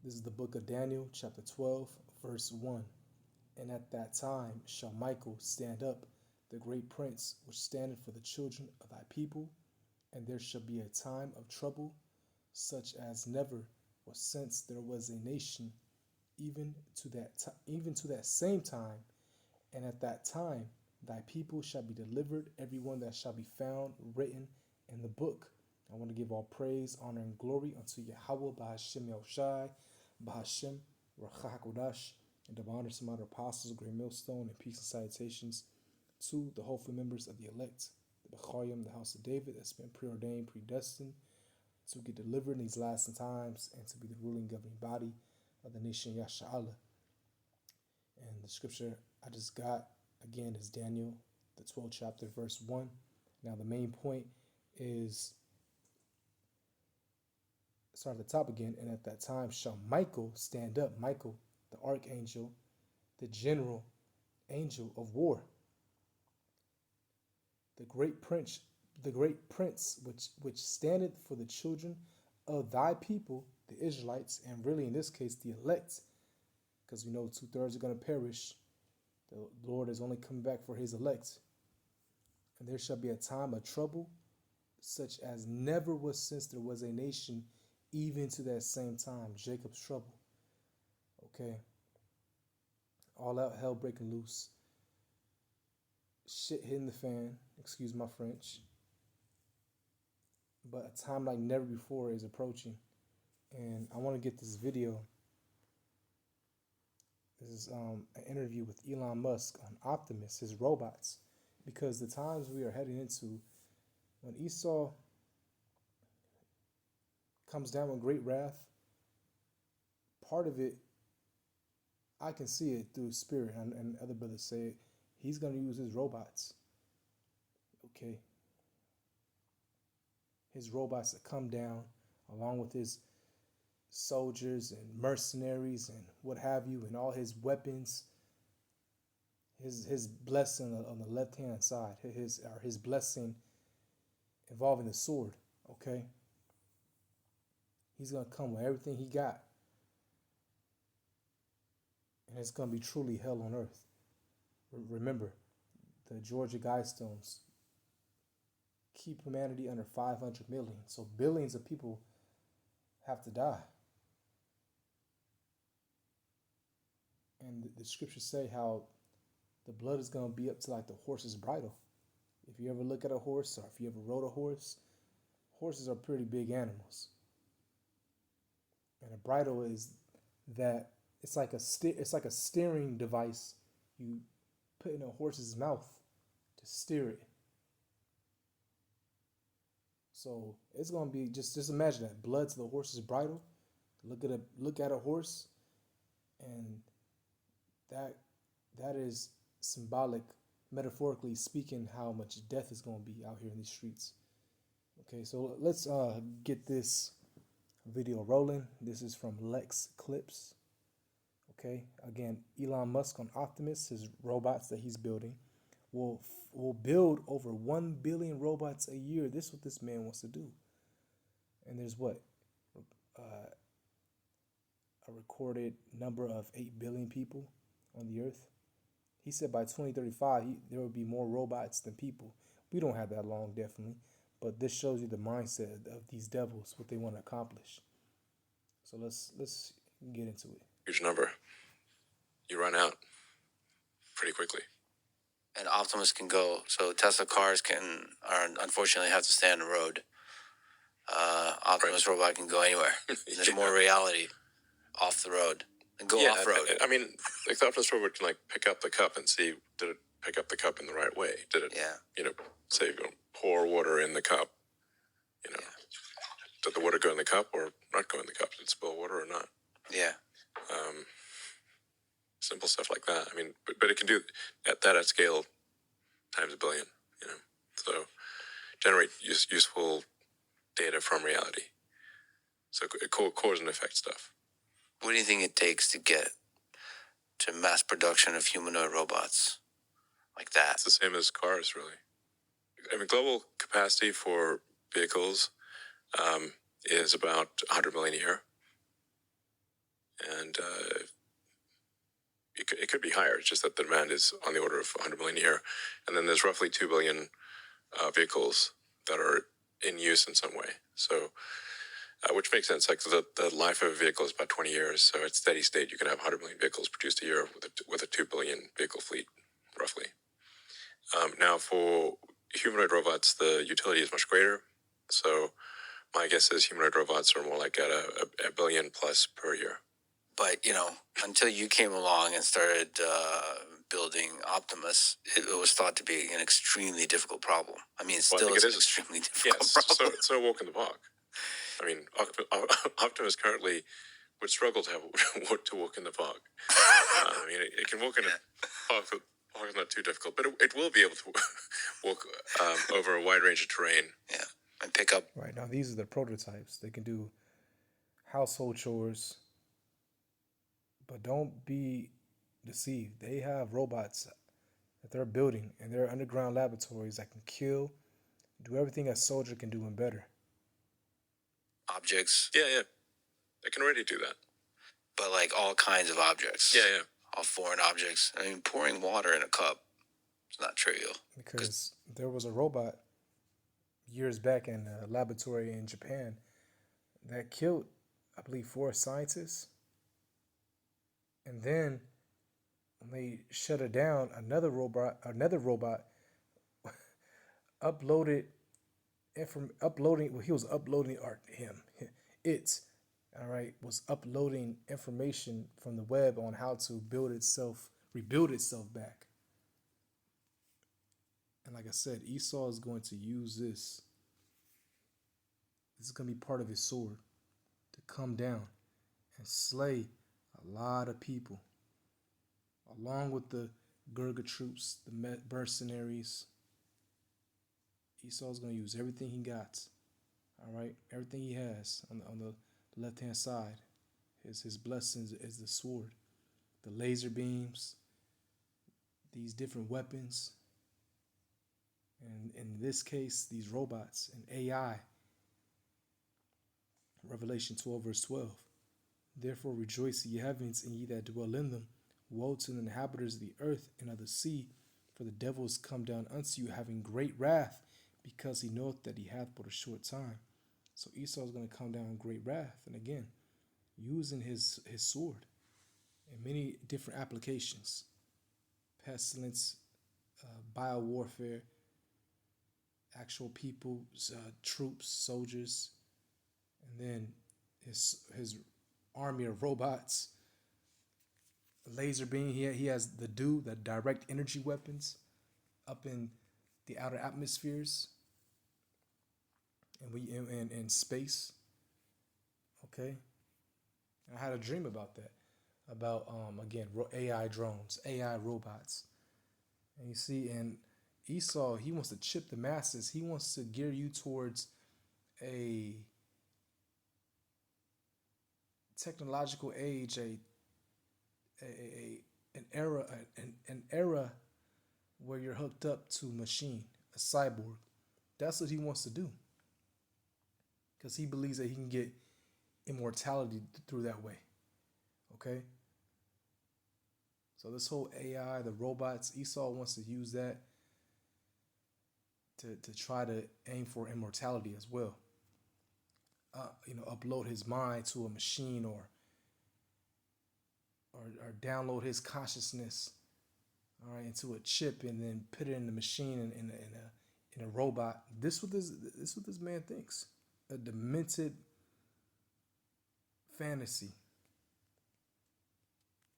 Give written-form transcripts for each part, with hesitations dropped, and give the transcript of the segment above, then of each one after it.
This is the book of Daniel, chapter 12, verse 1. And at that time shall Michael stand up, the great prince, which standeth for the children of thy people, and there shall be a time of trouble, such as never was since there was a nation, even to that same time. And at that time thy people shall be delivered, every one that shall be found written in the book. I want to give all praise, honor, and glory unto Yahweh, Bahashem Yahushai, Bahashem Rachakodash, and the honor some other apostles, great millstone, and peace and salutations to the hopeful members of the elect, the Bechayim, the house of David, that's been preordained, predestined to get delivered in these last times and to be the ruling governing body of the nation Yasha'Allah. And the scripture I just got again is Daniel, the 12th chapter, verse 1. Now, the main point is start at the top again. And at that time shall Michael stand up, Michael, the archangel, the general angel of war, the great prince, which standeth for the children of thy people, the Israelites, and really in this case the elect, because we know 2/3 are going to perish. The Lord is only coming back for his elect. And there shall be a time of trouble, such as never was since there was a nation, even to that same time, Jacob's trouble. Okay. All out hell breaking loose. Shit hitting the fan, excuse my French. But a time like never before is approaching. And I want to get this video. This is an interview with Elon Musk on Optimus, his robots. Because the times we are heading into, when Esau comes down with great wrath, part of it, I can see it through spirit, and other brothers say it, he's going to use his robots. Okay. His robots that come down along with his soldiers and mercenaries and what have you, and all his weapons, his blessing on the left hand side, his blessing involving the sword. Okay. He's going to come with everything he got. And it's going to be truly hell on earth. Remember, the Georgia Guidestones keep humanity under 500 million. So billions of people have to die. And the scriptures say how the blood is going to be up to like the horse's bridle. If you ever look at a horse, or if you ever rode a horse, horses are pretty big animals. And a bridle is that it's like a steering device you put in a horse's mouth to steer it. So it's gonna be just imagine that, blood to the horse's bridle. Look at a horse, and that is symbolic, metaphorically speaking, how much death is gonna be out here in these streets. Okay, so let's get this video rolling. This is from Lex Clips. Okay, again, Elon Musk on Optimus, his robots that he's building, will build over 1 billion robots a year. This is what this man wants to do. And there's what? A recorded number of 8 billion people on the earth. He said by 2035, there will be more robots than people. We don't have that long, definitely. But this shows you the mindset of these devils, what they want to accomplish. So let's get into it. Huge number. You run out pretty quickly. And Optimus can go, so Tesla cars are unfortunately have to stay on the road. Optimus robot can go anywhere. There's more reality off the road and go off road. I mean, like the Optimus robot can like pick up the cup and see, did it pick up the cup in the right way? Did it, say you're going to pour water in the cup, did the water go in the cup or not go in the cup? Did it spill water or not? Yeah. Simple stuff like that. I mean, but it can do that at scale times a billion, so generate useful data from reality. So cause and effect stuff. What do you think it takes to get to mass production of humanoid robots like that? It's the same as cars, really. I mean, global capacity for vehicles is about 100 million a year. could be higher. It's just that the demand is on the order of 100 million a year. And then there's roughly 2 billion vehicles that are in use in some way. So, which makes sense. Like the life of a vehicle is about 20 years. So at steady state, you can have 100 million vehicles produced a year with a 2 billion vehicle fleet, roughly. Now, for humanoid robots, the utility is much greater. So my guess is humanoid robots are more like at a billion plus per year. But, until you came along and started building Optimus, it was thought to be an extremely difficult problem. I mean, it still is an extremely difficult problem. So walk in the park. I mean, Optimus currently would struggle to walk in the park. I mean, it can walk in a park. The park is not too difficult, but it will be able to walk over a wide range of terrain. Yeah, and pick up. Right now, these are the prototypes. They can do household chores, but don't be deceived. They have robots that they're building in their underground laboratories that can kill, do everything a soldier can do and better. Objects. Yeah. They can already do that. But like all kinds of objects. Yeah. All foreign objects. I mean, pouring water in a cup is not trivial. Because there was a robot years back in a laboratory in Japan that killed, I believe, 4 scientists. And then when they shut it down, another robot uploaded he was uploading was uploading information from the web on how to rebuild itself back. And like I said, Esau is going to use this. This is going to be part of his sword to come down and slay a lot of people, along with the Gurga troops, the mercenaries. Esau's going to use everything he got. All right, everything he has on the left-hand side. His blessings is the sword, the laser beams, these different weapons, and in this case, these robots and AI. Revelation 12, verse 12. Therefore rejoice, ye heavens, and ye that dwell in them. Woe to the inhabitants of the earth and of the sea, for the devil is come down unto you, having great wrath, because he knoweth that he hath but a short time. So Esau is going to come down in great wrath, and again, using his sword in many different applications. Pestilence, biowarfare, actual people, troops, soldiers, and then his army of robots, laser beam. He has the direct energy weapons up in the outer atmospheres, and in space. Okay, I had a dream about that, about again AI drones, AI robots, and you see, and Esau, he wants to chip the masses. He wants to gear you towards a technological age, an era where you're hooked up to a machine, a cyborg. That's what he wants to do, because he believes that he can get immortality through that way. Okay. So this whole AI, the robots, Esau wants to use that to try to aim for immortality as well. Upload his mind to a machine, or download his consciousness, all right, into a chip, and then put it in the machine in a robot. This what this man thinks. A demented fantasy.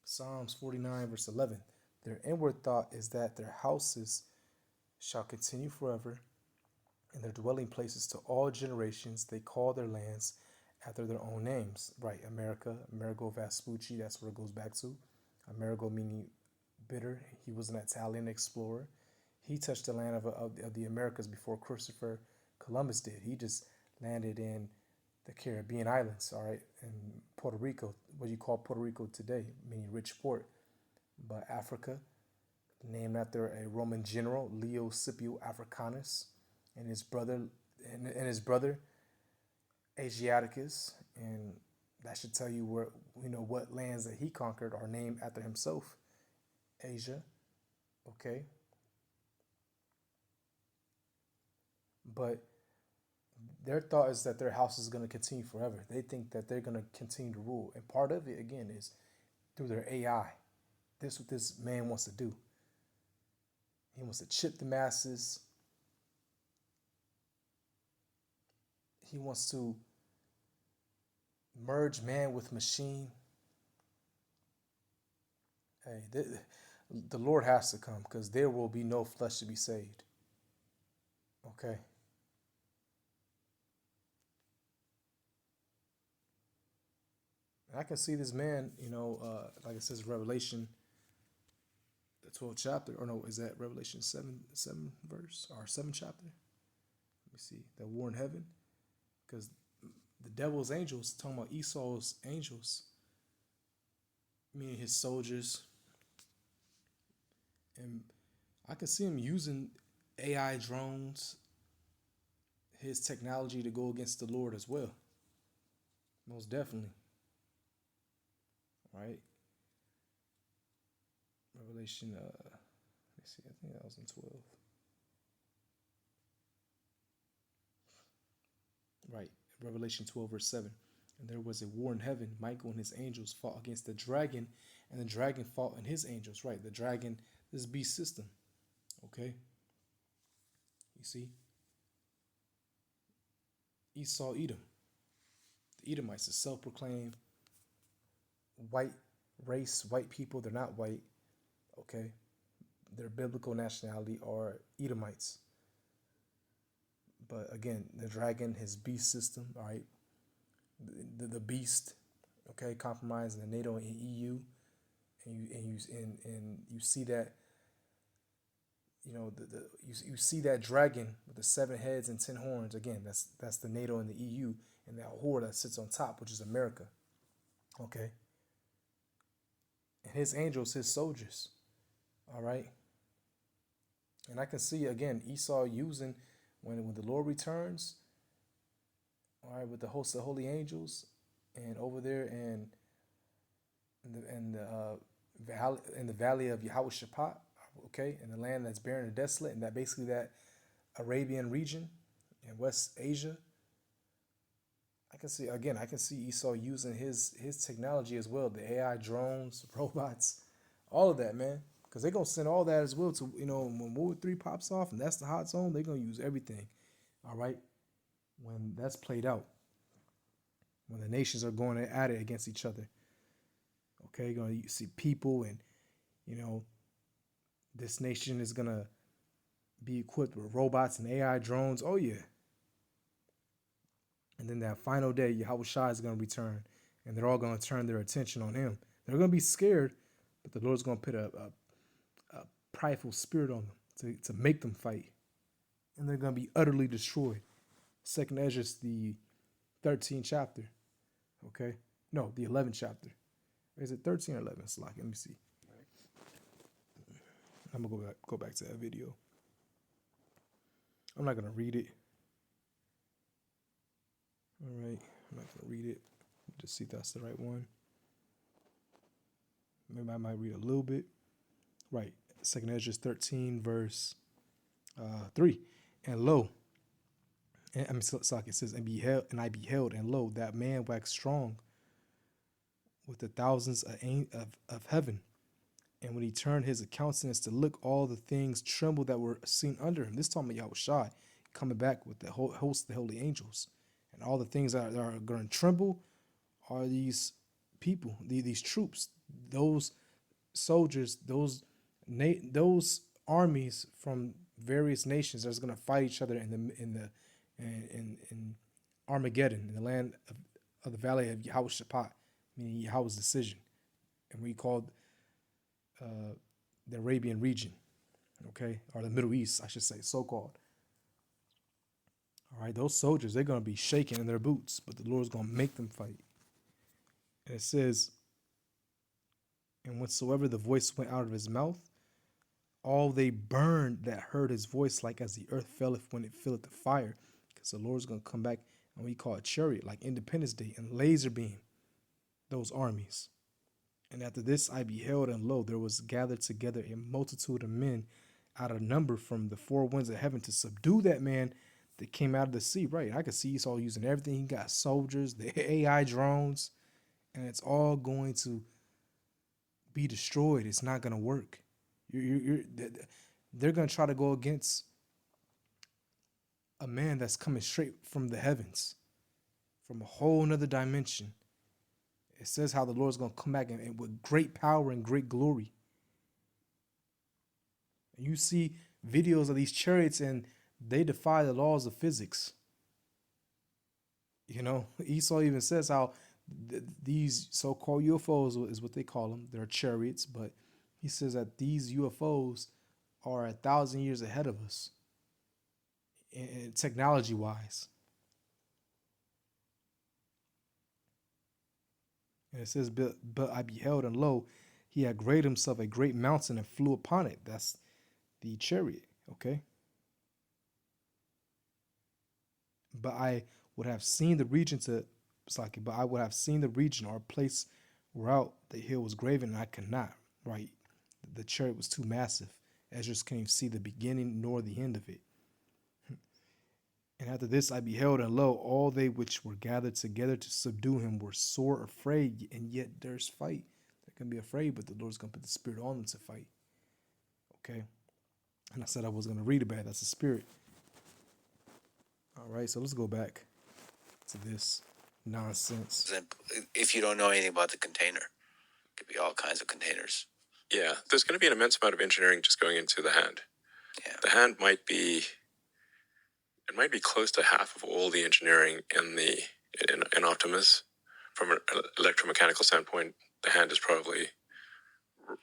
Psalms 49 verse 11. Their inward thought is that their houses shall continue forever, and their dwelling places to all generations. They call their lands after their own names. Right, America, Amerigo Vespucci, that's where it goes back to. Amerigo meaning bitter. He was an Italian explorer. He touched the land of the Americas before Christopher Columbus did. He just landed in the Caribbean islands, all right, in Puerto Rico, what you call Puerto Rico today, meaning rich port. But Africa, named after a Roman general, Leo Scipio Africanus, and his brother Asiaticus, and that should tell you what lands that he conquered are named after himself Asia, okay? But their thought is that their house is going to continue forever. They think that they're going to continue to rule. And part of it, again, is through their AI. This is what this man wants to do. He wants to chip the masses. He wants to merge man with machine. Hey, the Lord has to come because there will be no flesh to be saved. Okay. And I can see this man, like it says Revelation, the 12th chapter, or no, is that Revelation 7 verse, or 7 chapter? Let me see, that war in heaven, because the devil's angels, talking about Esau's angels, meaning his soldiers, and I can see him using AI drones, his technology to go against the Lord as well. Most definitely. Right? Revelation, let me see, I think that was in 12. Right, Revelation 12, verse 7. And there was a war in heaven. Michael and his angels fought against the dragon, and the dragon fought and his angels. Right, the dragon, this beast system. Okay? You see? Esau, Edom. The Edomites, the self proclaimed white race, white people. They're not white. Okay? Their biblical nationality are Edomites. But again, the dragon, his beast system, all right? The beast, okay, compromising the NATO and EU, and you see that, you see that dragon with the 7 heads and 10 horns. Again, that's the NATO and the EU, and that whore that sits on top, which is America, okay, and his angels, his soldiers, all right. And I can see again Esau using when the Lord returns, all right, with the host of holy angels, and over there in the valley of Yahweh, okay, in the land that's barren and desolate, and that basically that Arabian region in West Asia. I can see Esau using his technology as well, the AI drones, robots, all of that, man. Because they're gonna send all that as well to, when World War III pops off and that's the hot zone, they're gonna use everything. All right. When that's played out. When the nations are going at it against each other. Okay, you're gonna see people, and this nation is gonna be equipped with robots and AI drones. Oh yeah. And then that final day, Yahweh Shai is gonna return, and they're all gonna turn their attention on him. They're gonna be scared, but the Lord's gonna put a prideful spirit on them to make them fight, and they're gonna be utterly destroyed. Second Ezra, the 13th chapter. Okay, no, the 11th chapter. Is it 13 or 11? Slack. Let me see. I'm gonna go back to that video. I'm not gonna read it. All right, I'm not gonna read it. Just see if that's the right one. Maybe I might read a little bit. Right, Second Ezra 13, verse 3. And lo, it says, and I beheld, and lo, that man waxed strong with the thousands of heaven. And when he turned his countenance to look, all the things trembled that were seen under him. This time of Yahweh Shai coming back with the whole host of the holy angels. And all the things that are going to tremble are these people, these troops, those soldiers, those armies from various nations that's going to fight each other in Armageddon, in the land of the valley of Yahweh Shaphat, meaning Yahweh's decision, and we called the Arabian region, okay, or the Middle East, I should say, so-called. All right, those soldiers, they're going to be shaking in their boots, but the Lord's going to make them fight. And it says, and whatsoever the voice went out of his mouth, all they burned that heard his voice, like as the earth felleth when it filleth the fire. Because the Lord's going to come back, and we call it chariot, like Independence Day, and laser beam those armies. And after this I beheld, and lo, there was gathered together a multitude of men out of number from the four winds of heaven to subdue that man that came out of the sea. Right. I could see Esau using everything. He got soldiers, the AI drones, and it's all going to be destroyed. It's not going to work. They're going to try to go against a man that's coming straight from the heavens, from a whole nother dimension. It says how the Lord's going to come back and with great power and great glory. And you see videos of these chariots and they defy the laws of physics. You know, Esau even says how these so-called UFOs is what they call them. They're chariots, but he says that these UFOs are 1,000 years ahead of us, technology-wise. And it says, but I beheld, and lo, he had great himself a great mountain and flew upon it. That's the chariot, okay? But I would have seen the region but I would have seen the region or place whereout the hill was graven, and I could not. Right, the chariot was too massive. Ezra couldn't even see the beginning nor the end of it. And after this I beheld, and lo, all they which were gathered together to subdue him were sore afraid, and yet there's fight. They can be afraid, but the Lord's going to put the spirit on them to fight. Okay? And I said I was going to read about it. That's the spirit. All right, so let's go back to this nonsense. If you don't know anything about the container, it could be all kinds of containers. Yeah, there's going to be an immense amount of engineering just going into the hand. Yeah. The hand might be close to half of all the engineering in Optimus. From an electromechanical standpoint, the hand is probably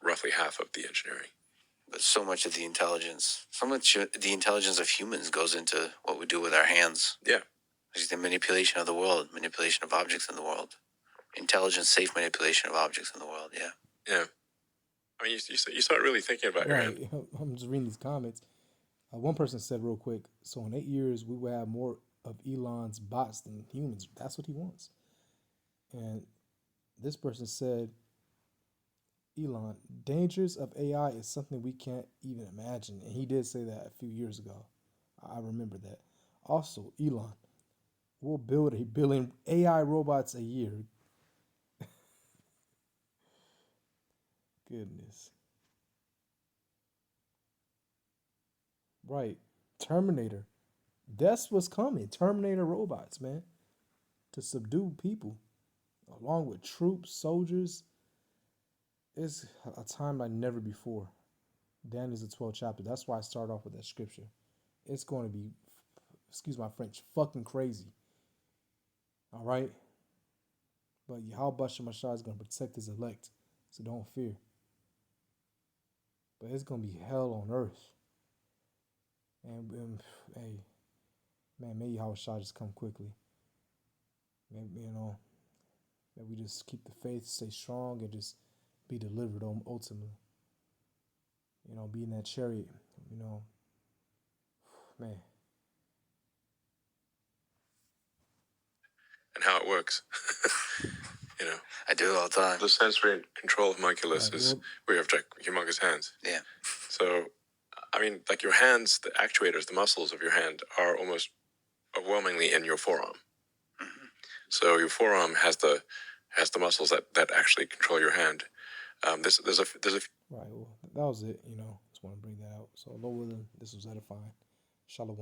roughly half of the engineering. But so much of the intelligence of humans goes into what we do with our hands. Yeah. It's the manipulation of the world, manipulation of objects in the world. Intelligent, safe manipulation of objects in the world, yeah. Yeah. I mean, you start really thinking about your hand. I'm just reading these comments. One person said real quick, so in 8 years, we will have more of Elon's bots than humans. That's what he wants. And this person said, Elon, dangers of AI is something we can't even imagine. And he did say that a few years ago. I remember that. Also, Elon, we'll build 1 billion AI robots a year. Goodness. Right. Terminator. That's what's coming. Terminator robots, man. To subdue people. Along with troops, soldiers. It's a time like never before. Daniel's the 12th chapter. That's why I start off with that scripture. It's going to be, excuse my French, fucking crazy. All right? But Yahweh Shemashah is going to protect his elect. So don't fear. But it's going to be hell on earth. And hey, man, may Yahweh Shah just come quickly. Maybe, that we just keep the faith, stay strong, and just be delivered ultimately. Be in that chariot, man. And how it works. I do it all the time. The sensory control of homunculus is where you have humongous hands. Yeah. So, I mean, like your hands, the actuators, the muscles of your hand are almost overwhelmingly in your forearm. Mm-hmm. So your forearm has the muscles that actually control your hand. There's a Right. Well, that was it. Just want to bring that out. So, Lord willing, this was edifying. Shalom.